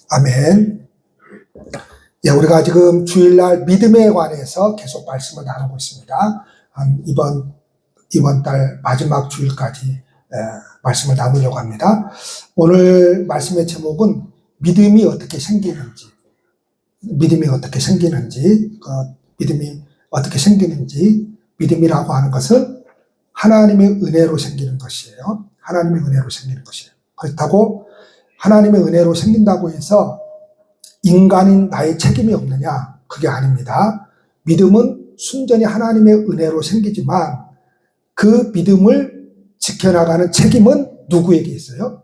아멘. 예, 우리가 지금 주일날 믿음에 관해서 계속 말씀을 나누고 있습니다. 이번 달 마지막 주일까지 말씀을 나누려고 합니다. 오늘 말씀의 제목은 믿음이 어떻게 생기는지, 믿음이 어떻게 생기는지, 믿음이라고 하는 것은 하나님의 은혜로 생기는 것이에요. 하나님의 은혜로 생기는 것이에요. 그렇다고 하나님의 은혜로 생긴다고 해서 인간인 나의 책임이 없느냐? 그게 아닙니다. 믿음은 순전히 하나님의 은혜로 생기지만 그 믿음을 지켜나가는 책임은 누구에게 있어요?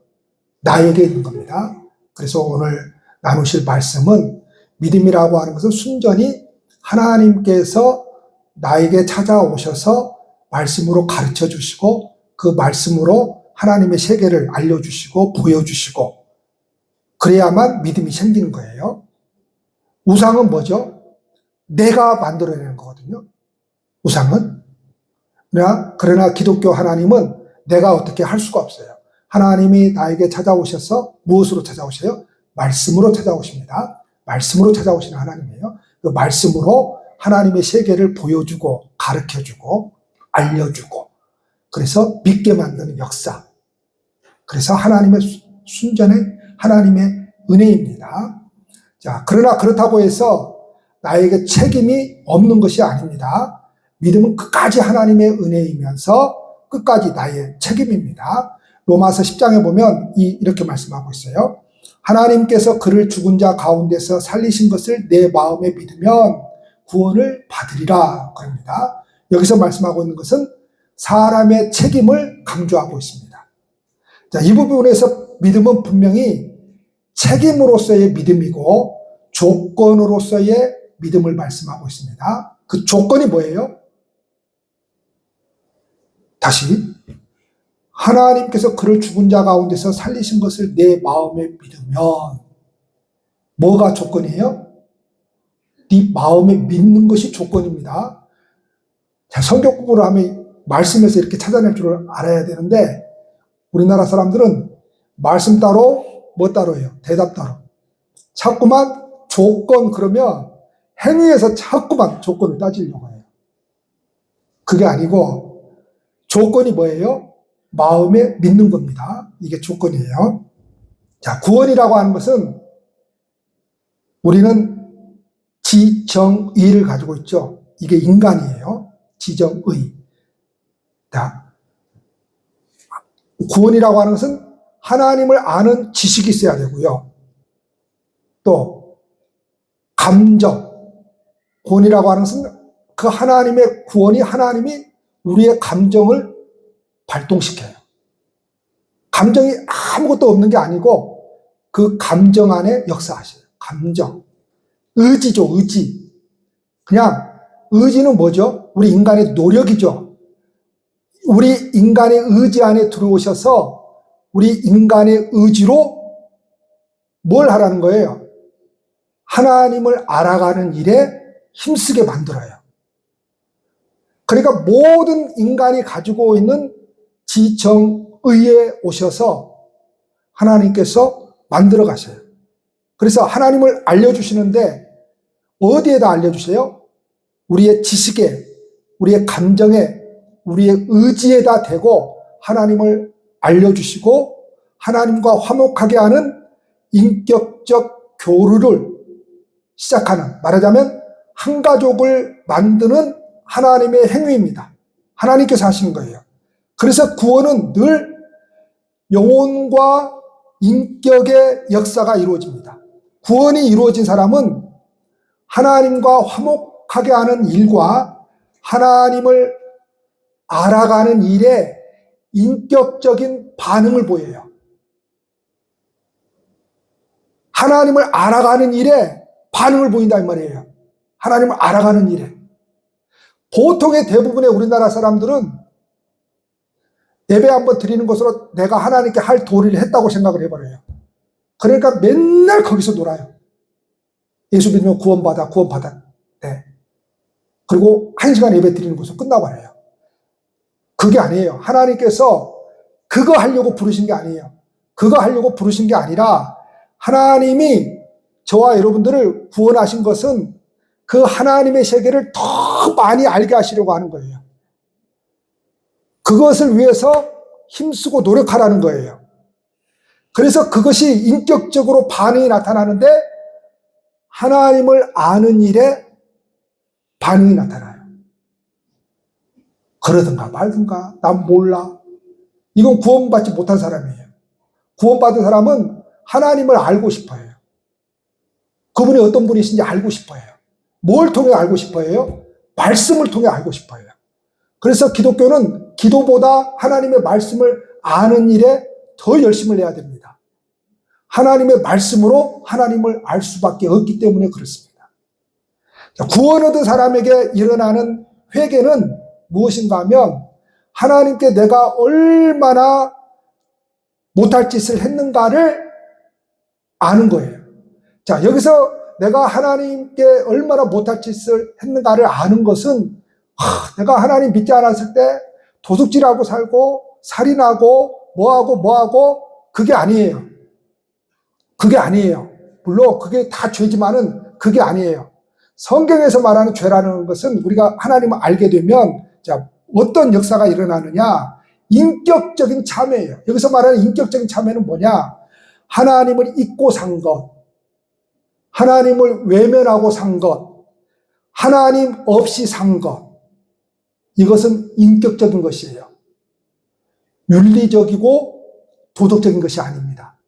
나에게 있는 겁니다. 그래서 오늘 나누실 말씀은 믿음이라고 하는 것은 순전히 하나님께서 나에게 찾아오셔서 말씀으로 가르쳐 주시고 그 말씀으로 하나님의 세계를 알려주시고 보여주시고 그래야만 믿음이 생기는 거예요. 우상은 뭐죠? 내가 만들어내는 거거든요. 우상은. 그러나 기독교 하나님은 내가 어떻게 할 수가 없어요. 하나님이 나에게 찾아오셔서 무엇으로 찾아오셔요? 말씀으로 찾아오십니다. 말씀으로 찾아오시는 하나님이에요. 그 말씀으로 하나님의 세계를 보여주고 가르쳐주고 알려주고 그래서 믿게 만드는 역사. 그래서 순전히 하나님의 은혜입니다. 자, 그러나 그렇다고 해서 나에게 책임이 없는 것이 아닙니다. 믿음은 끝까지 하나님의 은혜이면서 끝까지 나의 책임입니다. 로마서 10장에 보면 이렇게 말씀하고 있어요. 하나님께서 그를 죽은 자 가운데서 살리신 것을 내 마음에 믿으면 구원을 받으리라 그럽니다. 여기서 말씀하고 있는 것은 사람의 책임을 강조하고 있습니다. 자, 이 부분에서 믿음은 분명히 책임으로서의 믿음이고 조건으로서의 믿음을 말씀하고 있습니다. 그 조건이 뭐예요? 다시 하나님께서 그를 죽은 자 가운데서 살리신 것을 내 마음에 믿으면 뭐가 조건이에요? 네 마음에 믿는 것이 조건입니다. 자, 성경 공부를 하면 말씀에서 이렇게 찾아낼 줄 알아야 되는데 우리나라 사람들은 말씀 따로 뭐 따로예요? 대답 따로. 자꾸만 조건 그러면 행위에서 자꾸만 조건을 따지려고 해요. 그게 아니고 조건이 뭐예요? 마음에 믿는 겁니다. 이게 조건이에요. 자, 구원이라고 하는 것은 우리는 지정의를 가지고 있죠. 이게 인간이에요. 지정의. 자, 구원이라고 하는 것은 하나님을 아는 지식이 있어야 되고요. 또 감정, 구원이라고 하는 것은 그 하나님의 구원이 하나님이 우리의 감정을 발동시켜요. 감정이 아무것도 없는 게 아니고 그 감정 안에 역사하셔요. 감정. 의지죠, 의지. 그냥 의지는 뭐죠? 우리 인간의 노력이죠. 우리 인간의 의지 안에 들어오셔서 우리 인간의 의지로 뭘 하라는 거예요? 하나님을 알아가는 일에 힘쓰게 만들어요. 그러니까 모든 인간이 가지고 있는 지정의에 오셔서 하나님께서 만들어 가셔요. 그래서 하나님을 알려주시는데 어디에다 알려주세요? 우리의 지식에, 우리의 감정에, 우리의 의지에다 대고 하나님을 알려주시고 하나님과 화목하게 하는 인격적 교류를 시작하는, 말하자면 한 가족을 만드는 하나님의 행위입니다. 하나님께서 하시는 거예요. 그래서 구원은 늘 영혼과 인격의 역사가 이루어집니다. 구원이 이루어진 사람은 하나님과 화목하게 하는 일과 하나님을 알아가는 일에 인격적인 반응을 보여요. 하나님을 알아가는 일에 반응을 보인다 이 말이에요. 하나님을 알아가는 일에. 보통의 대부분의 우리나라 사람들은 예배 한번 드리는 것으로 내가 하나님께 할 도리를 했다고 생각을 해버려요. 그러니까 맨날 거기서 놀아요. 예수 믿으면 구원받아. 네. 그리고 1시간 예배 드리는 것으로 끝나버려요. 그게 아니에요. 하나님께서 그거 하려고 부르신 게 아니에요. 그거 하려고 부르신 게 아니라 하나님이 저와 여러분들을 구원하신 것은 그 하나님의 세계를 더 많이 알게 하시려고 하는 거예요. 그것을 위해서 힘쓰고 노력하라는 거예요. 그래서 그것이 인격적으로 반응이 나타나는데 하나님을 아는 일에 반응이 나타나요. 그러든가 말든가 난 몰라. 이건 구원받지 못한 사람이에요. 구원받은 사람은 하나님을 알고 싶어요. 그분이 어떤 분이신지 알고 싶어요. 뭘 통해 알고 싶어요? 말씀을 통해 알고 싶어요. 그래서 기독교는 기도보다 하나님의 말씀을 아는 일에 더 열심을 내야 됩니다. 하나님의 말씀으로 하나님을 알 수밖에 없기 때문에 그렇습니다. 구원 얻은 사람에게 일어나는 회개는 무엇인가 하면 하나님께 내가 얼마나 못할 짓을 했는가를 아는 거예요. 자, 여기서 내가 하나님께 얼마나 못할 짓을 했는가를 아는 것은 내가 하나님 믿지 않았을 때 도둑질하고 살고 살인하고 뭐하고 그게 아니에요. 그게 아니에요. 물론 그게 다 죄지만은 그게 아니에요. 성경에서 말하는 죄라는 것은 우리가 하나님을 알게 되면 자, 어떤 역사가 일어나느냐? 인격적인 참회예요. 여기서 말하는 인격적인 참회는 뭐냐? 하나님을 잊고 산 것, 하나님을 외면하고 산 것, 하나님 없이 산 것, 이것은 인격적인 것이에요. 윤리적이고 도덕적인 것이 아닙니다.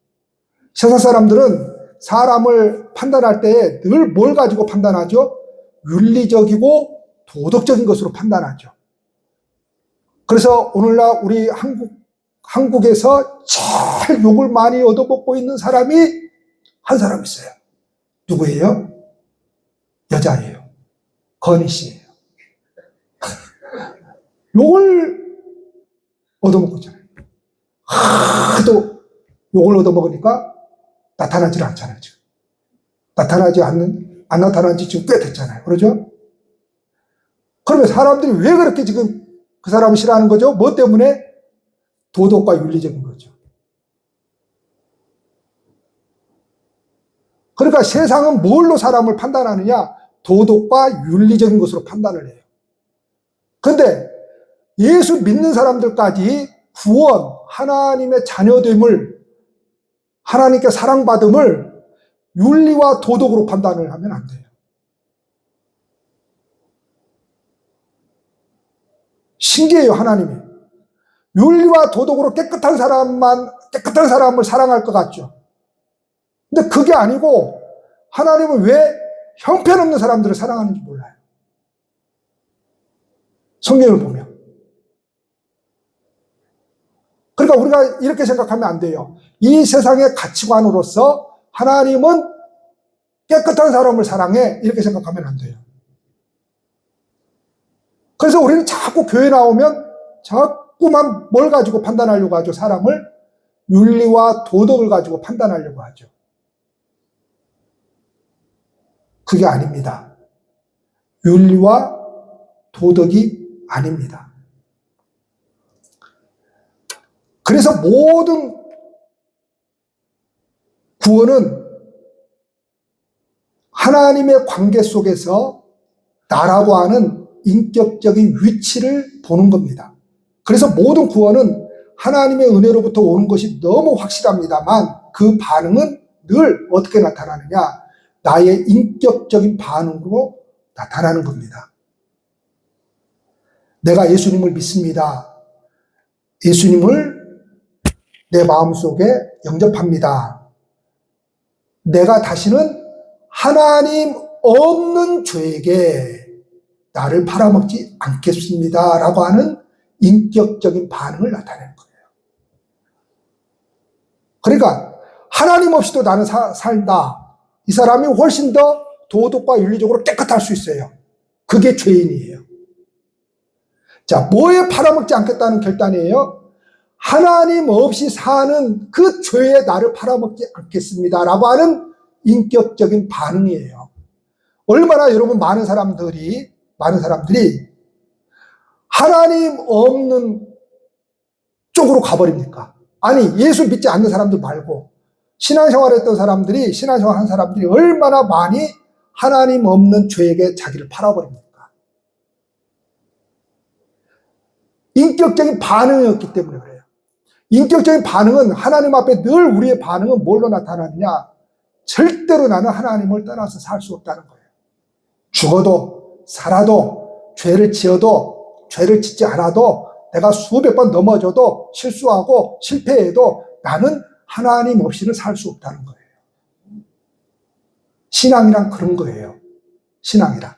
세상 사람들은 사람을 판단할 때 늘 뭘 가지고 판단하죠? 윤리적이고 도덕적인 것으로 판단하죠. 그래서 오늘날 우리 한국에서 제일 욕을 많이 얻어먹고 있는 사람이 한 사람 있어요. 누구예요? 여자예요. 건희 씨예요. 욕을 얻어먹고 있잖아요. 하도 욕을 얻어먹으니까 나타나질 않잖아요, 지금. 안 나타난 지 지금 꽤 됐잖아요. 그러죠? 그러면 사람들이 왜 그렇게 지금 그 사람을 싫어하는 거죠? 뭐 때문에? 도덕과 윤리적인 거죠. 그러니까 세상은 뭘로 사람을 판단하느냐? 도덕과 윤리적인 것으로 판단을 해요. 그런데 예수 믿는 사람들까지 구원, 하나님의 자녀됨을, 하나님께 사랑받음을 윤리와 도덕으로 판단을 하면 안 돼요. 신기해요, 하나님이. 윤리와 도덕으로 깨끗한 사람을 사랑할 것 같죠. 근데 그게 아니고 하나님은 왜 형편없는 사람들을 사랑하는지 몰라요. 성경을 보면. 그러니까 우리가 이렇게 생각하면 안 돼요. 이 세상의 가치관으로서 하나님은 깨끗한 사람을 사랑해. 이렇게 생각하면 안 돼요. 그래서 우리는 자꾸 교회 나오면 자꾸만 뭘 가지고 판단하려고 하죠. 사람을 윤리와 도덕을 가지고 판단하려고 하죠. 그게 아닙니다. 윤리와 도덕이 아닙니다. 그래서 모든 구원은 하나님의 관계 속에서 나라고 하는 인격적인 위치를 보는 겁니다. 그래서 모든 구원은 하나님의 은혜로부터 오는 것이 너무 확실합니다만 그 반응은 늘 어떻게 나타나느냐? 나의 인격적인 반응으로 나타나는 겁니다. 내가 예수님을 믿습니다. 예수님을 내 마음속에 영접합니다. 내가 다시는 하나님 없는 죄에게 나를 팔아먹지 않겠습니다. 라고 하는 인격적인 반응을 나타내는 거예요. 그러니까 하나님 없이도 나는 산다. 이 사람이 훨씬 더 도덕과 윤리적으로 깨끗할 수 있어요. 그게 죄인이에요. 자, 뭐에 팔아먹지 않겠다는 결단이에요? 하나님 없이 사는 그 죄에 나를 팔아먹지 않겠습니다. 라고 하는 인격적인 반응이에요. 얼마나 여러분 많은 사람들이 하나님 없는 쪽으로 가버립니까? 아니, 예수 믿지 않는 사람들 말고 신앙생활했던 사람들이, 신앙생활 한 사람들이 얼마나 많이 하나님 없는 죄에게 자기를 팔아버립니까? 인격적인 반응이었기 때문에 그래요. 인격적인 반응은, 하나님 앞에 늘 우리의 반응은 뭘로 나타나느냐? 절대로 나는 하나님을 떠나서 살 수 없다는 거예요. 죽어도 살아도 죄를 지어도 죄를 짓지 않아도 내가 수백 번 넘어져도 실수하고 실패해도 나는 하나님 없이는 살 수 없다는 거예요. 신앙이란 그런 거예요. 신앙이란.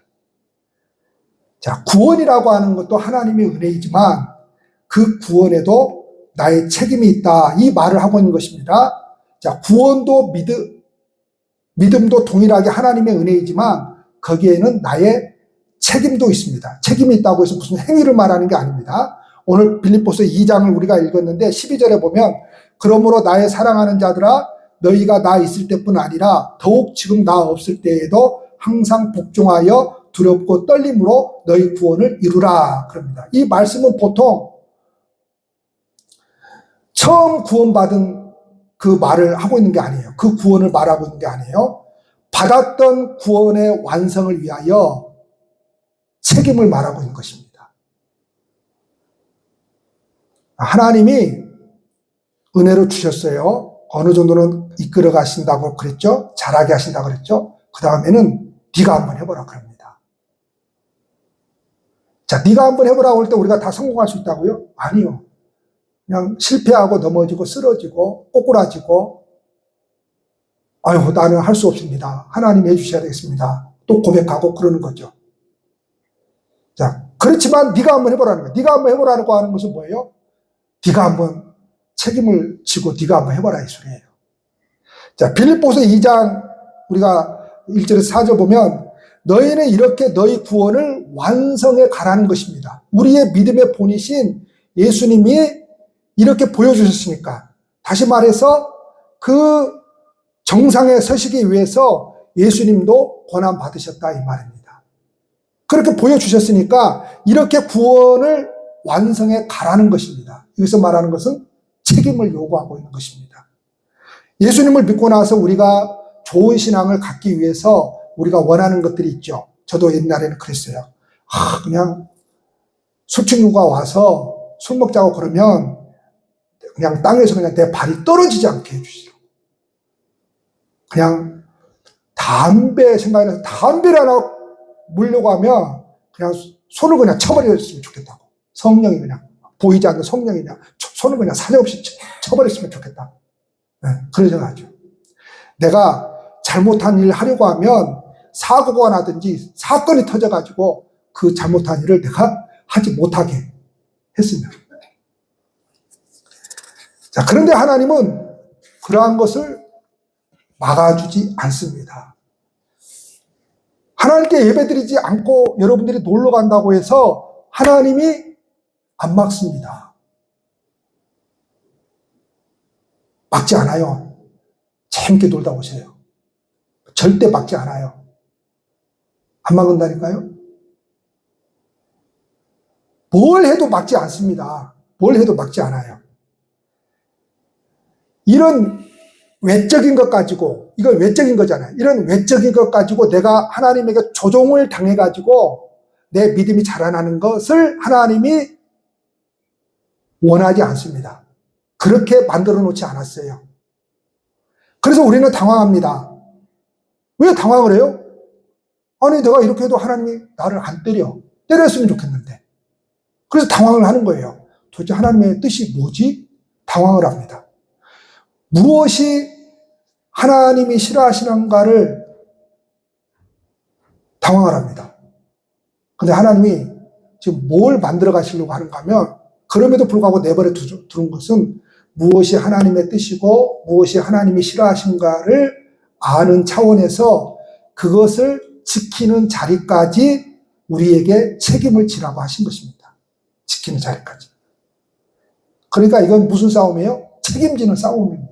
자, 구원이라고 하는 것도 하나님의 은혜이지만 그 구원에도 나의 책임이 있다. 이 말을 하고 있는 것입니다. 자, 구원도 믿음도 동일하게 하나님의 은혜이지만 거기에는 나의 책임도 있습니다. 책임이 있다고 해서 무슨 행위를 말하는 게 아닙니다. 오늘 빌립보서 2장을 우리가 읽었는데 12절에 보면 그러므로 나의 사랑하는 자들아 너희가 나 있을 때뿐 아니라 더욱 지금 나 없을 때에도 항상 복종하여 두렵고 떨림으로 너희 구원을 이루라 그럽니다. 이 말씀은 보통 처음 구원받은 그 말을 하고 있는 게 아니에요. 그 구원을 말하고 있는 게 아니에요. 받았던 구원의 완성을 위하여 책임을 말하고 있는 것입니다. 하나님이 은혜로 주셨어요. 어느 정도는 이끌어 가신다고 그랬죠. 잘하게 하신다고 그랬죠. 그 다음에는 네가 한번 해보라 그럽니다. 자, 네가 한번 해보라고 할 때 우리가 다 성공할 수 있다고요? 아니요. 그냥 실패하고 넘어지고 쓰러지고 꼬꾸라지고 아유 나는 할 수 없습니다. 하나님 해주셔야 되겠습니다. 또 고백하고 그러는 거죠. 자, 그렇지만 네가 한번 해보라는 거예요. 네가 한번 해보라고 하는 것은 뭐예요? 네가 한번 책임을 지고 네가 한번 해봐라 이 소리예요. 자, 빌립보서 2장 우리가 1절에서 4절 보면 너희는 이렇게 너희 구원을 완성해 가라는 것입니다. 우리의 믿음의 본이신 예수님이 이렇게 보여주셨으니까 다시 말해서 그 정상에 서시기 위해서 예수님도 고난 받으셨다 이 말입니다. 그렇게 보여주셨으니까 이렇게 구원을 완성해 가라는 것입니다. 여기서 말하는 것은 책임을 요구하고 있는 것입니다. 예수님을 믿고 나서 우리가 좋은 신앙을 갖기 위해서 우리가 원하는 것들이 있죠. 저도 옛날에는 그랬어요. 그냥 술친구가 와서 술 먹자고 그러면 그냥 땅에서 그냥 내 발이 떨어지지 않게 해주시라고. 그냥 담배 생각이 나서 담배를 하나 물려고 하면 그냥 손을 그냥 쳐버렸으면 좋겠다고. 성령이 그냥 보이지 않는 성령이 그냥 손을 그냥 사정없이 쳐버렸으면 좋겠다. 네, 그런 생각하죠. 내가 잘못한 일을 하려고 하면 사고가 나든지 사건이 터져가지고 그 잘못한 일을 내가 하지 못하게 했으면. 자, 그런데 하나님은 그러한 것을 막아주지 않습니다. 하나님께 예배드리지 않고 여러분들이 놀러 간다고 해서 하나님이 안 막습니다. 막지 않아요. 재밌게 놀다 오세요. 절대 막지 않아요. 안 막는다니까요? 뭘 해도 막지 않습니다. 뭘 해도 막지 않아요. 이런 외적인 것 가지고, 이건 외적인 거잖아요. 이런 외적인 것 가지고 내가 하나님에게 조종을 당해가지고 내 믿음이 자라나는 것을 하나님이 원하지 않습니다. 그렇게 만들어 놓지 않았어요. 그래서 우리는 당황합니다. 왜 당황을 해요? 아니, 내가 이렇게 해도 하나님이 나를 안 때려. 때렸으면 좋겠는데. 그래서 당황을 하는 거예요. 도대체 하나님의 뜻이 뭐지? 당황을 합니다. 무엇이 하나님이 싫어하시는가를 당황을 합니다. 근데 하나님이 지금 뭘 만들어 가시려고 하는가 하면 그럼에도 불구하고 내버려 두는 것은 무엇이 하나님의 뜻이고 무엇이 하나님이 싫어하신가를 아는 차원에서 그것을 지키는 자리까지 우리에게 책임을 지라고 하신 것입니다. 지키는 자리까지. 그러니까 이건 무슨 싸움이에요? 책임지는 싸움입니다.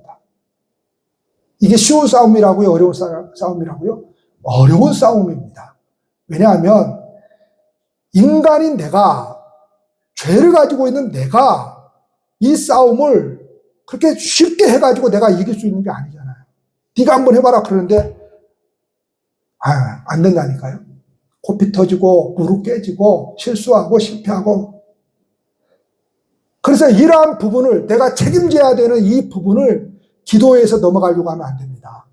이게 쉬운 싸움이라고요? 어려운 싸움이라고요? 어려운 싸움입니다. 왜냐하면 인간인 내가, 죄를 가지고 있는 내가 이 싸움을 그렇게 쉽게 해가지고 내가 이길 수 있는 게 아니잖아요. 네가 한번 해봐라 그러는데 안 된다니까요. 코피 터지고 무릎 깨지고 실수하고 실패하고. 그래서 이러한 부분을 내가 책임져야 되는 이 부분을 기도에서 넘어가려고 하면 안 됩니다.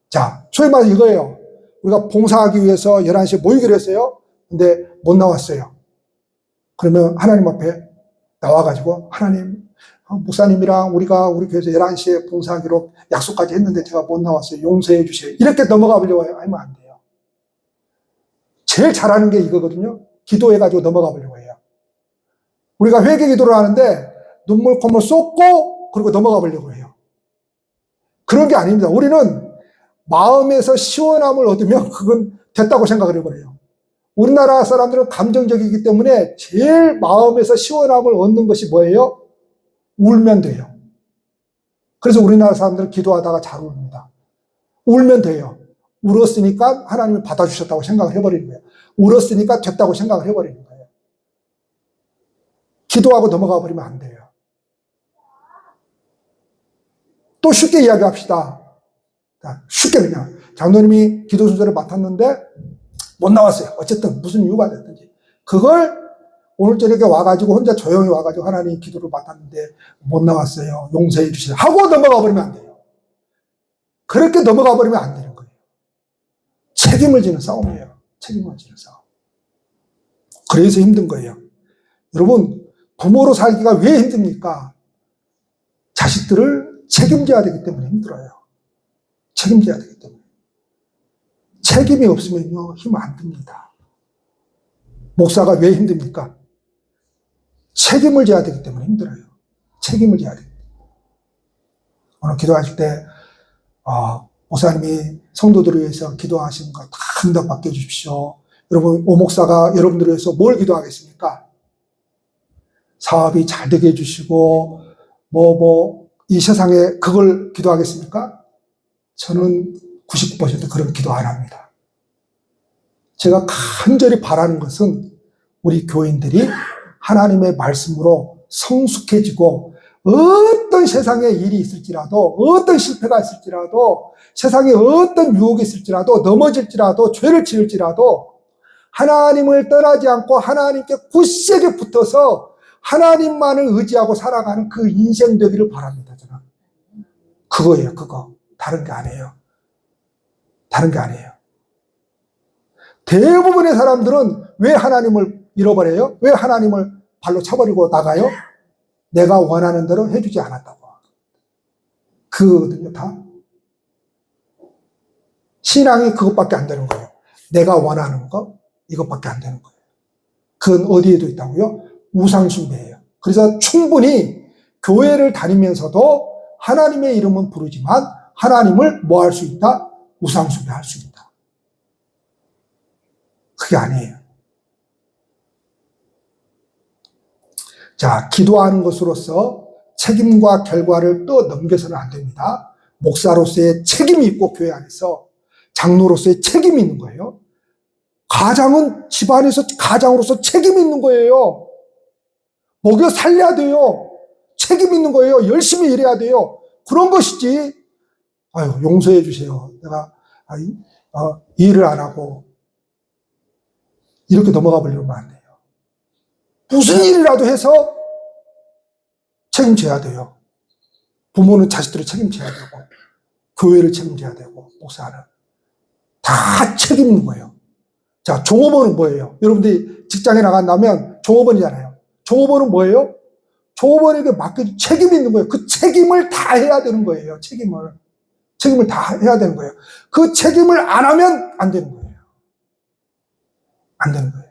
자, 소위 말해서 이거예요. 우리가 봉사하기 위해서 11시에 모이기로 했어요. 근데 못 나왔어요. 그러면 하나님 앞에 나와가지고 하나님, 목사님이랑 우리가 우리 교회에서 11시에 봉사하기로 약속까지 했는데 제가 못 나왔어요. 용서해 주세요. 이렇게 넘어가 보려고 하면 안 돼요. 제일 잘하는 게 이거거든요. 기도해가지고 넘어가 보려고 해요. 우리가 회개 기도를 하는데 눈물 콧물 쏟고 그리고 넘어가 보려고 해요. 그런 게 아닙니다. 우리는 마음에서 시원함을 얻으면 그건 됐다고 생각을 해버려요. 우리나라 사람들은 감정적이기 때문에 제일 마음에서 시원함을 얻는 것이 뭐예요? 울면 돼요. 그래서 우리나라 사람들은 기도하다가 잘 웁니다. 울면 돼요. 울었으니까 하나님이 받아주셨다고 생각을 해버리는 거예요. 울었으니까 됐다고 생각을 해버리는 거예요. 기도하고 넘어가 버리면 안 돼요. 또 쉽게 이야기합시다. 쉽게 그냥 장로님이 기도 순서를 맡았는데 못 나왔어요. 어쨌든 무슨 이유가 됐든지 그걸 오늘 저녁에 와가지고 혼자 조용히 와가지고 하나님 기도를 맡았는데 못 나왔어요. 용서해 주시라 하고 넘어가 버리면 안 돼요. 그렇게 넘어가 버리면 안 되는 거예요. 책임을 지는 싸움이에요. 책임을 지는 싸움. 그래서 힘든 거예요. 여러분, 부모로 살기가 왜 힘듭니까? 자식들을 책임져야 되기 때문에 힘들어요. 책임져야 되기 때문에. 책임이 없으면요, 힘 안 듭니다. 목사가 왜 힘듭니까? 책임을 져야 되기 때문에 힘들어요. 책임을 져야 돼요. 오늘 기도하실 때, 목사님이 성도들을 위해서 기도하시는 거 다 응답받게 해주십시오. 여러분, 오목사가 여러분들을 위해서 뭘 기도하겠습니까? 사업이 잘 되게 해주시고, 이 세상에 그걸 기도하겠습니까? 저는 99% 그런 기도 안 합니다. 제가 간절히 바라는 것은 우리 교인들이 하나님의 말씀으로 성숙해지고 어떤 세상에 일이 있을지라도 어떤 실패가 있을지라도 세상에 어떤 유혹이 있을지라도 넘어질지라도 죄를 지을지라도 하나님을 떠나지 않고 하나님께 굳세게 붙어서 하나님만을 의지하고 살아가는 그 인생 되기를 바랍니다. 저는 그거예요. 그거. 다른 게 아니에요. 다른 게 아니에요. 대부분의 사람들은 왜 하나님을 잃어버려요? 왜 하나님을 발로 차버리고 나가요? 내가 원하는 대로 해주지 않았다고. 그거거든요, 다. 신앙이 그것밖에 안 되는 거예요. 내가 원하는 거, 이것밖에 안 되는 거예요. 그건 어디에도 있다고요? 우상숭배예요. 그래서 충분히 교회를 다니면서도 하나님의 이름은 부르지만 하나님을 뭐 할 수 있다? 우상숭배할 수 있다. 그게 아니에요. 자, 기도하는 것으로서 책임과 결과를 또 넘겨서는 안 됩니다. 목사로서의 책임이 있고 교회 안에서 장로로서의 책임이 있는 거예요. 가장은 집안에서 가장으로서 책임이 있는 거예요. 먹여 살려야 돼요. 책임 있는 거예요. 열심히 일해야 돼요. 그런 것이지. 용서해 주세요. 내가 일을 안 하고 이렇게 넘어가 버리면 안 돼요. 무슨 일이라도 해서 책임져야 돼요. 부모는 자식들을 책임져야 되고 교회를 책임져야 되고 목사는 다 책임 있는 거예요. 자, 종업원은 뭐예요? 여러분들이 직장에 나간다면 종업원이잖아요. 종업원은 뭐예요? 종업원에게 맡겨진 책임이 있는 거예요. 그 책임을 다 해야 되는 거예요. 책임을 다 해야 되는 거예요. 그 책임을 안 하면 안 되는 거예요. 안 되는 거예요.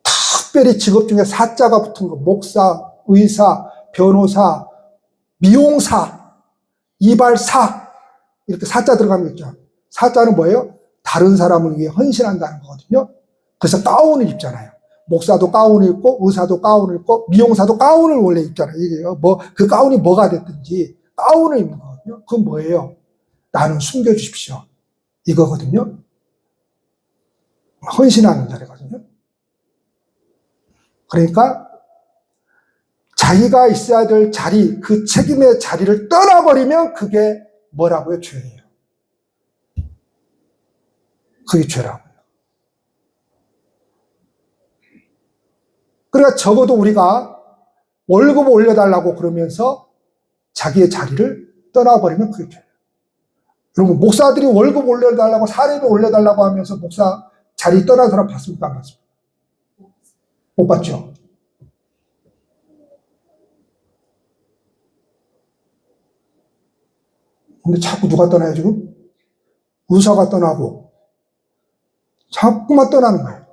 특별히 직업 중에 사자가 붙은 거, 목사, 의사, 변호사, 미용사, 이발사, 이렇게 사자 들어가는 거 있죠. 사자는 뭐예요? 다른 사람을 위해 헌신한다는 거거든요. 그래서 가운을 입잖아요. 목사도 가운을 입고, 의사도 가운을 입고, 미용사도 가운을 원래 입잖아요. 이게 그 가운이 뭐가 됐든지 가운을 입는 거거든요. 그건 뭐예요? 나는 숨겨주십시오. 이거거든요. 헌신하는 자리거든요. 그러니까 자기가 있어야 될 자리, 그 책임의 자리를 떠나버리면 그게 뭐라고요? 죄예요. 그게 죄라고요. 그러니까 적어도 우리가 월급 올려달라고 그러면서 자기의 자리를 떠나버리면 그게 죄예요. 여러분, 목사들이 월급 올려달라고, 사례비 올려달라고 하면서 목사 자리 떠난 사람 봤습니까? 안 봤습니까? 못 봤죠? 근데 자꾸 누가 떠나요, 지금? 의사가 떠나고, 자꾸만 떠나는 거예요.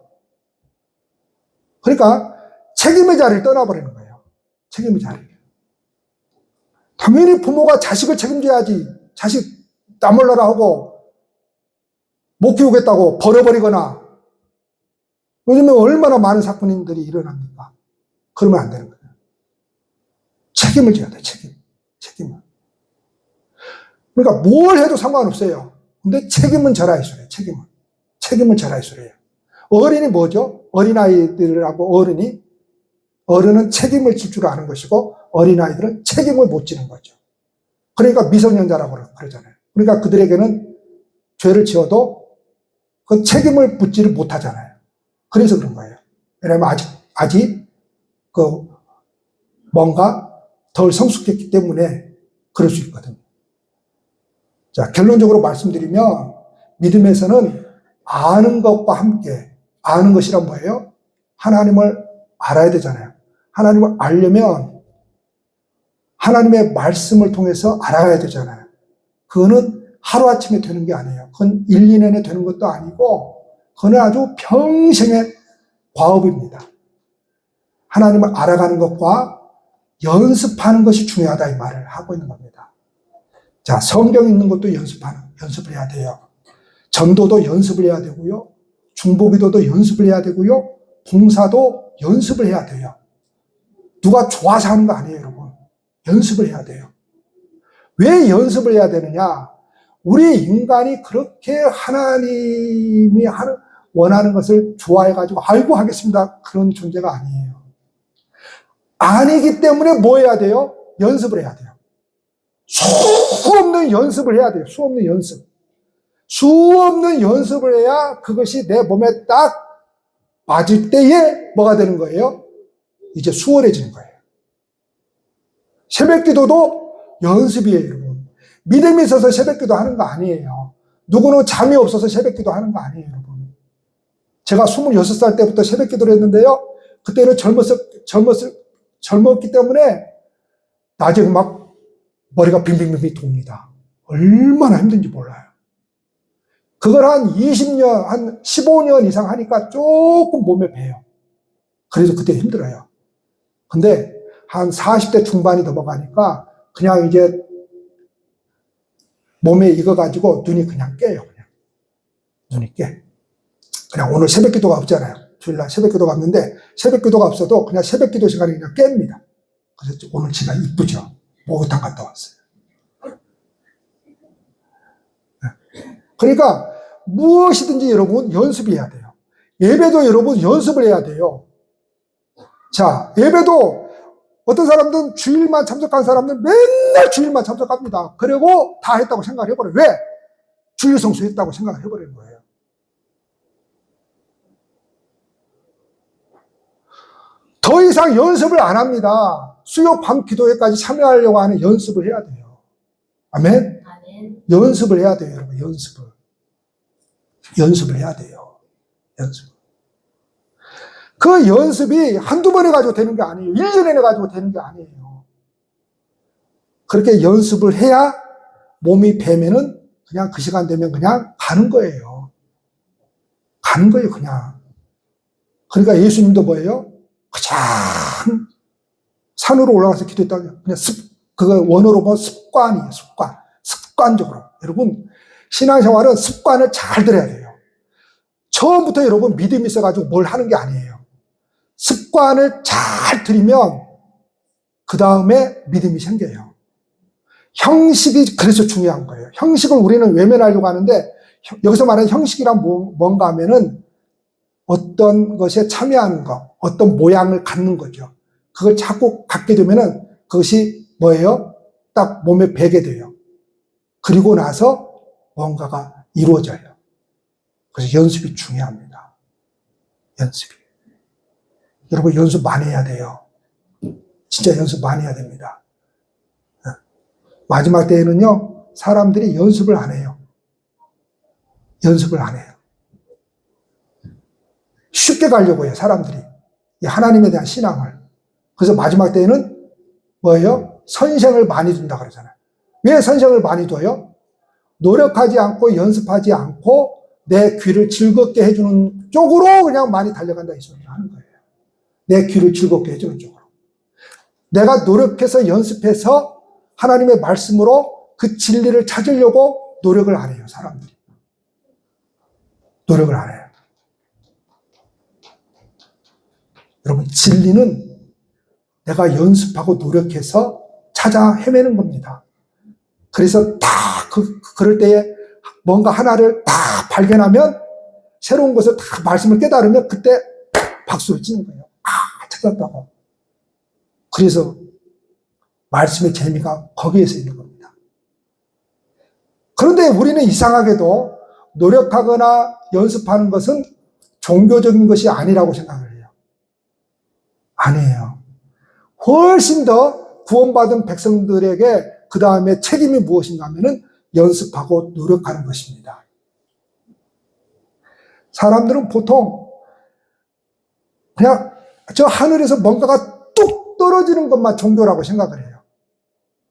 그러니까 책임의 자리를 떠나버리는 거예요. 책임의 자리. 당연히 부모가 자식을 책임져야지. 자식 나 몰라라 하고 못 키우겠다고 버려버리거나. 요즘에 얼마나 많은 사건들이 일어납니까? 그러면 안 되는 거예요. 책임을 져야 돼요. 책임을. 그러니까 뭘 해도 상관없어요. 근데 책임은 져라 이 소리예요. 책임을 져라 이 소리예요. 어른이 뭐죠? 어린아이들하고 어른은 책임을 질 줄 아는 것이고 어린아이들은 책임을 못 지는 거죠. 그러니까 미성년자라고 그러잖아요. 그러니까 그들에게는 죄를 지어도 그 책임을 묻지를 못하잖아요. 그래서 그런 거예요. 왜냐하면 아직 뭔가 덜 성숙했기 때문에 그럴 수 있거든요. 자, 결론적으로 말씀드리면 믿음에서는 아는 것과 함께, 아는 것이란 뭐예요? 하나님을 알아야 되잖아요. 하나님을 알려면 하나님의 말씀을 통해서 알아야 되잖아요. 그거는 하루아침에 되는 게 아니에요. 그건 1, 2년에 되는 것도 아니고 그건 아주 평생의 과업입니다. 하나님을 알아가는 것과 연습하는 것이 중요하다 이 말을 하고 있는 겁니다. 자, 성경 읽는 것도 연습을 해야 돼요. 전도도 연습을 해야 되고요. 중보기도도 연습을 해야 되고요. 봉사도 연습을 해야 돼요. 누가 좋아서 하는 거 아니에요, 여러분. 연습을 해야 돼요. 왜 연습을 해야 되느냐? 우리 인간이 그렇게 하나님이 원하는 것을 좋아해가지고 아이고 하겠습니다. 그런 존재가 아니에요. 아니기 때문에 뭐 해야 돼요? 연습을 해야 돼요. 수없는 연습을 해야 돼요. 수없는 연습을 해야 그것이 내 몸에 딱 맞을 때에 뭐가 되는 거예요? 이제 수월해지는 거예요. 새벽 기도도 연습이에요, 여러분. 믿음이 있어서 새벽 기도 하는 거 아니에요. 누구는 잠이 없어서 새벽 기도 하는 거 아니에요, 여러분. 제가 26살 때부터 새벽 기도를 했는데요. 그때는 젊었기 때문에 낮에 막 머리가 빙빙빙 돕니다. 얼마나 힘든지 몰라요. 그걸 한 20년, 한 15년 이상 하니까 조금 몸에 배요. 그래서 그때 힘들어요. 근데 한 40대 중반이 넘어가니까 그냥 이제 몸에 익어가지고 눈이 그냥 깨요. 눈이 깨. 그냥 오늘 새벽 기도가 없잖아요. 주일날 새벽 기도가 없는데 새벽 기도가 없어도 그냥 새벽 기도 시간에 그냥 깹니다. 그래서 오늘 제가 이쁘죠. 목욕탕 갔다 왔어요. 그러니까 무엇이든지 여러분 연습해야 돼요. 예배도 여러분 연습을 해야 돼요. 자, 예배도 어떤 사람들은 주일만 참석한 사람들은 맨날 주일만 참석합니다. 그리고 다 했다고 생각을 해버려요. 왜? 주일 성수했다고 생각을 해버리는 거예요. 더 이상 연습을 안 합니다. 수요 밤 기도회까지 참여하려고 하는 연습을 해야 돼요. 아멘? 연습을 해야 돼요, 여러분. 연습을 해야 돼요. 그 연습이 한두 번 해가지고 되는 게 아니에요. 1년에 해가지고 되는 게 아니에요. 그렇게 연습을 해야 몸이 배면은 그냥 그 시간 되면 그냥 가는 거예요. 그냥. 그러니까 예수님도 뭐예요? 그냥 산으로 올라가서 기도했다고 그냥 그거 원어로 보면 습관이에요. 습관적으로. 여러분, 신앙생활은 습관을 잘 들어야 돼요. 처음부터 여러분 믿음이 있어가지고 뭘 하는 게 아니에요. 습관을 잘 들이면 그 다음에 믿음이 생겨요. 형식이 그래서 중요한 거예요. 형식을 우리는 외면하려고 하는데 여기서 말하는 형식이란 뭔가 하면은 어떤 것에 참여하는 거, 어떤 모양을 갖는 거죠. 그걸 자꾸 갖게 되면은 그것이 뭐예요? 딱 몸에 배게 돼요. 그리고 나서 뭔가가 이루어져요. 그래서 연습이 중요합니다. 연습이. 여러분 연습 많이 해야 돼요. 진짜 연습 많이 해야 됩니다. 마지막 때에는요, 사람들이 연습을 안 해요. 연습을 안 해요. 쉽게 가려고 해요, 사람들이. 이 하나님에 대한 신앙을. 그래서 마지막 때에는 뭐예요? 선생을 많이 둔다 그러잖아요. 왜 선생을 많이 둬요? 노력하지 않고 연습하지 않고 내 귀를 즐겁게 해주는 쪽으로 그냥 많이 달려간다 이 소리를 하는 거예요. 내 귀를 즐겁게 해주는 쪽으로. 내가 노력해서 연습해서 하나님의 말씀으로 그 진리를 찾으려고 노력을 안 해요, 사람들이. 노력을 안 해요. 여러분, 진리는 내가 연습하고 노력해서 찾아 헤매는 겁니다. 그래서 다 그럴 때에 뭔가 하나를 다 발견하면 새로운 것을 다 말씀을 깨달으면 그때 박수를 치는 거예요. 찾았다고. 그래서 말씀의 재미가 거기에서 있는 겁니다. 그런데 우리는 이상하게도 노력하거나 연습하는 것은 종교적인 것이 아니라고 생각을 해요. 아니에요. 훨씬 더 구원받은 백성들에게 그 다음에 책임이 무엇인가 하면은 연습하고 노력하는 것입니다. 사람들은 보통 그냥 저 하늘에서 뭔가가 뚝 떨어지는 것만 종교라고 생각을 해요.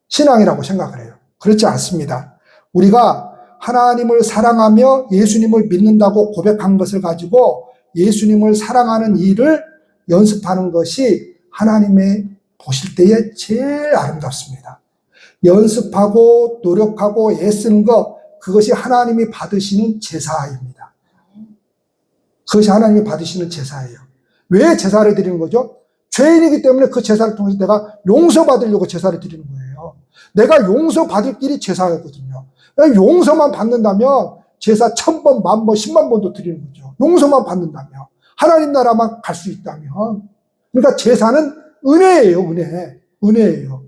신앙이라고 생각을 해요. 그렇지 않습니다. 우리가 하나님을 사랑하며 예수님을 믿는다고 고백한 것을 가지고 예수님을 사랑하는 일을 연습하는 것이 하나님의 보실 때에 제일 아름답습니다. 연습하고 노력하고 애쓰는 것, 그것이 하나님이 받으시는 제사입니다. 그것이 하나님이 받으시는 제사예요. 왜 제사를 드리는 거죠? 죄인이기 때문에 그 제사를 통해서 내가 용서받으려고 제사를 드리는 거예요. 내가 용서받을 길이 제사였거든요. 용서만 받는다면 제사 1000번, 10,000번, 10만 번도 드리는 거죠. 용서만 받는다면. 하나님 나라만 갈 수 있다면. 그러니까 제사는 은혜예요, 은혜. 은혜예요.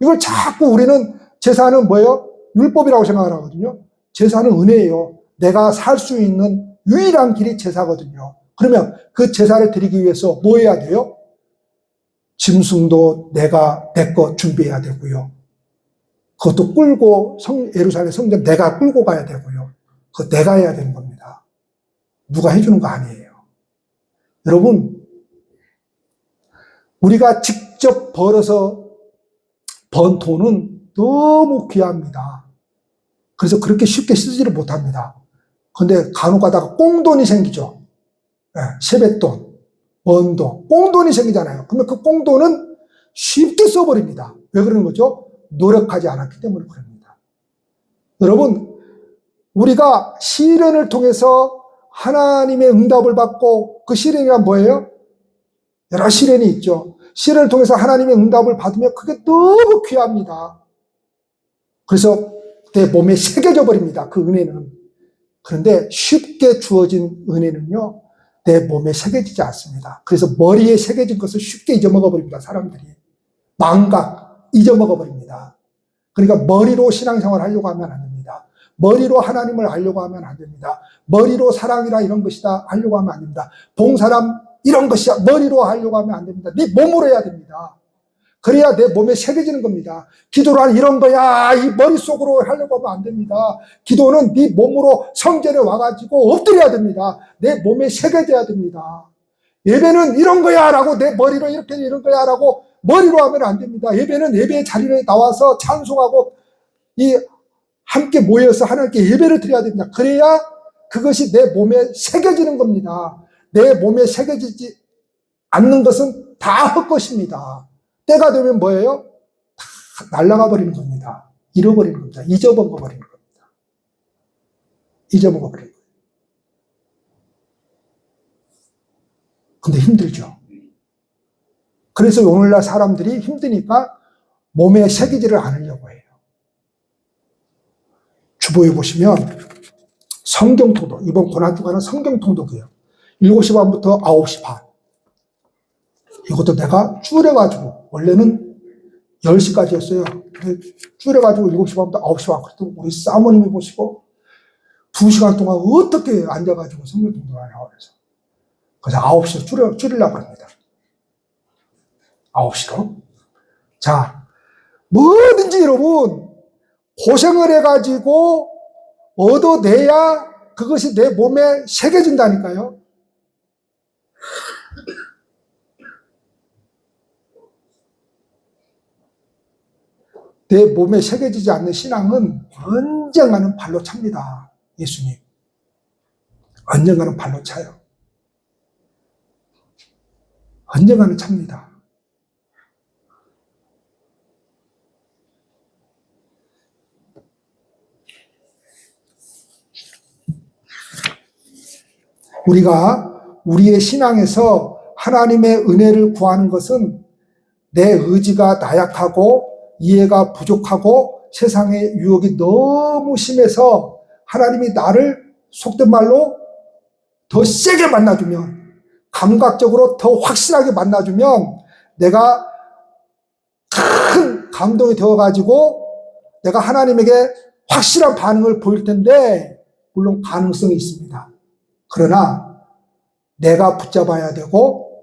이걸 자꾸 우리는 제사는 뭐예요? 율법이라고 생각을 하거든요. 제사는 은혜예요. 내가 살 수 있는 유일한 길이 제사거든요. 그러면 그 제사를 드리기 위해서 뭐 해야 돼요? 짐승도 내 거 준비해야 되고요. 그것도 끌고 예루살렘 성전 내가 끌고 가야 되고요. 그거 내가 해야 되는 겁니다. 누가 해주는 거 아니에요. 여러분, 우리가 직접 벌어서 번 돈은 너무 귀합니다. 그래서 그렇게 쉽게 쓰지를 못합니다. 근데 간혹 가다가 꽁돈이 생기죠. 네, 세뱃돈, 원돈, 꽁돈이 생기잖아요. 그러면 그 꽁돈은 쉽게 써버립니다. 왜 그러는 거죠? 노력하지 않았기 때문에 그럽니다. 여러분, 우리가 시련을 통해서 하나님의 응답을 받고 그 시련이란 뭐예요? 여러 시련이 있죠. 시련을 통해서 하나님의 응답을 받으면 그게 너무 귀합니다. 그래서 내 몸에 새겨져 버립니다. 그 은혜는. 그런데 쉽게 주어진 은혜는요, 내 몸에 새겨지지 않습니다. 그래서 머리에 새겨진 것을 쉽게 잊어먹어 버립니다. 사람들이. 망각, 잊어먹어 버립니다. 그러니까 머리로 신앙생활 하려고 하면 안 됩니다. 머리로 하나님을 알려고 하면 안 됩니다. 머리로 사랑이라 이런 것이다 하려고 하면 안 됩니다. 봉사람 이런 것이야 머리로 하려고 하면 안 됩니다. 네 몸으로 해야 됩니다. 그래야 내 몸에 새겨지는 겁니다. 기도란 이런 거야 이 머릿속으로 하려고 하면 안 됩니다. 기도는 네 몸으로 성전에 와가지고 엎드려야 됩니다. 내 몸에 새겨져야 됩니다. 예배는 이런 거야 라고 내 머리로 이렇게 이런 거야 라고 머리로 하면 안 됩니다. 예배는 예배의 자리에 나와서 찬송하고 함께 모여서 하나님께 예배를 드려야 됩니다. 그래야 그것이 내 몸에 새겨지는 겁니다. 내 몸에 새겨지지 않는 것은 다 헛것입니다. 때가 되면 뭐예요? 다 날아가 버리는 겁니다. 잃어버리는 겁니다. 잊어먹어 버리는 겁니다. 잊어먹어 버리는 거예요. 근데 힘들죠. 그래서 오늘날 사람들이 힘드니까 몸에 새기지를 않으려고 해요. 주보에 보시면 성경통독, 이번 고난주간은 성경통독이에요. 7시 반부터 9시 반. 이것도 내가 줄여가지고, 원래는 10시까지였어요. 줄여가지고 7시 반부터 9시 반. 그래도 우리 사모님이 보시고 2시간 동안 어떻게 앉아가지고 성경 공부하냐고 그래서 9시로 줄이려고 합니다. 9시로. 자, 뭐든지 여러분, 고생을 해가지고 얻어내야 그것이 내 몸에 새겨진다니까요. 내 몸에 새겨지지 않는 신앙은 언젠가는 발로 찹니다. 예수님. 언젠가는 발로 차요. 언젠가는 찹니다. 우리가 우리의 신앙에서 하나님의 은혜를 구하는 것은 내 의지가 나약하고 이해가 부족하고 세상의 유혹이 너무 심해서 하나님이 나를 속된 말로 더 세게 만나주면, 감각적으로 더 확실하게 만나주면 내가 큰 감동이 되어가지고 내가 하나님에게 확실한 반응을 보일 텐데, 물론 가능성이 있습니다. 그러나 내가 붙잡아야 되고,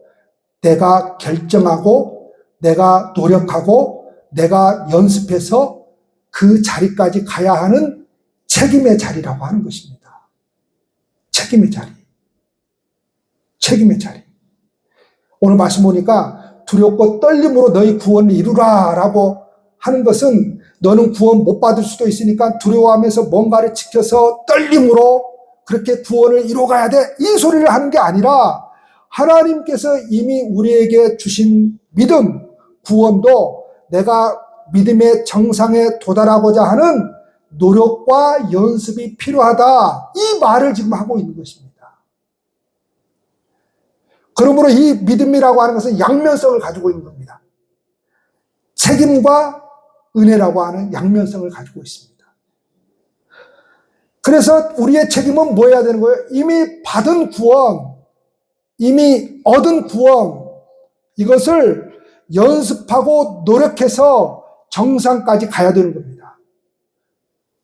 내가 결정하고, 내가 노력하고, 내가 연습해서 그 자리까지 가야 하는 책임의 자리라고 하는 것입니다. 책임의 자리. 책임의 자리. 오늘 말씀 보니까 두렵고 떨림으로 너희 구원을 이루라 라고 하는 것은, 너는 구원 못 받을 수도 있으니까 두려워하면서 뭔가를 지켜서 떨림으로 그렇게 구원을 이루어가야 돼, 이 소리를 하는 게 아니라, 하나님께서 이미 우리에게 주신 믿음, 구원도 내가 믿음의 정상에 도달하고자 하는 노력과 연습이 필요하다, 이 말을 지금 하고 있는 것입니다. 그러므로 이 믿음이라고 하는 것은 양면성을 가지고 있는 겁니다. 책임과 은혜라고 하는 양면성을 가지고 있습니다. 그래서 우리의 책임은 뭐 해야 되는 거예요? 이미 받은 구원, 이미 얻은 구원, 이것을 연습하고 노력해서 정상까지 가야 되는 겁니다.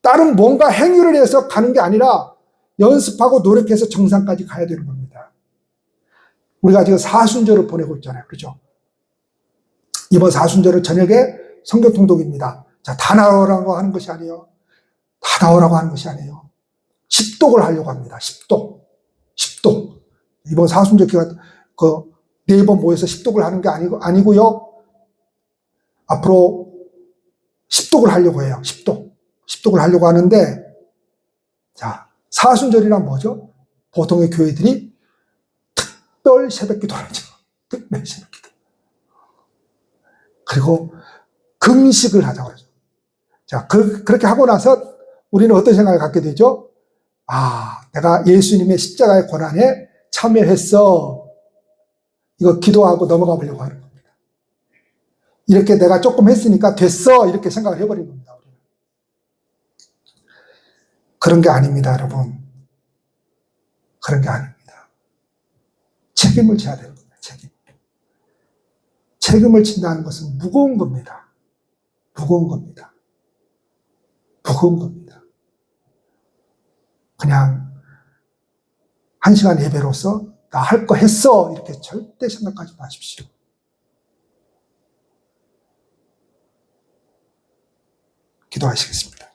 다른 뭔가 행위를 해서 가는 게 아니라 연습하고 노력해서 정상까지 가야 되는 겁니다. 우리가 지금 사순절을 보내고 있잖아요. 그렇죠? 이번 사순절은 저녁에 성경 통독입니다. 자, 다 나오라고 하는 것이 아니에요. 다 나오라고 하는 것이 아니에요. 10독을 하려고 합니다. 10독. 10독. 이번 사순절 기간, 네 번 모여서 10독을 하는 게 아니고요. 앞으로 10독을 하려고 해요. 10독. 10독을 하려고 하는데, 자, 사순절이란 뭐죠? 보통의 교회들이 특별 새벽 기도를 하죠. 특별 새벽 기도. 그리고 금식을 하자고 그러죠. 자, 그렇게 하고 나서 우리는 어떤 생각을 갖게 되죠? 아, 내가 예수님의 십자가의 고난에 참여했어. 이거 기도하고 넘어가 보려고 하는 겁니다. 이렇게 내가 조금 했으니까 됐어. 이렇게 생각을 해버린 겁니다. 우리는. 그런 게 아닙니다, 여러분. 그런 게 아닙니다. 책임을 져야 되는 겁니다. 책임. 책임을 진다는 것은 무거운 겁니다. 무거운 겁니다. 무거운 겁니다. 그냥 1시간 예배로서 나 할 거 했어, 이렇게 절대 생각하지 마십시오. 기도하시겠습니다.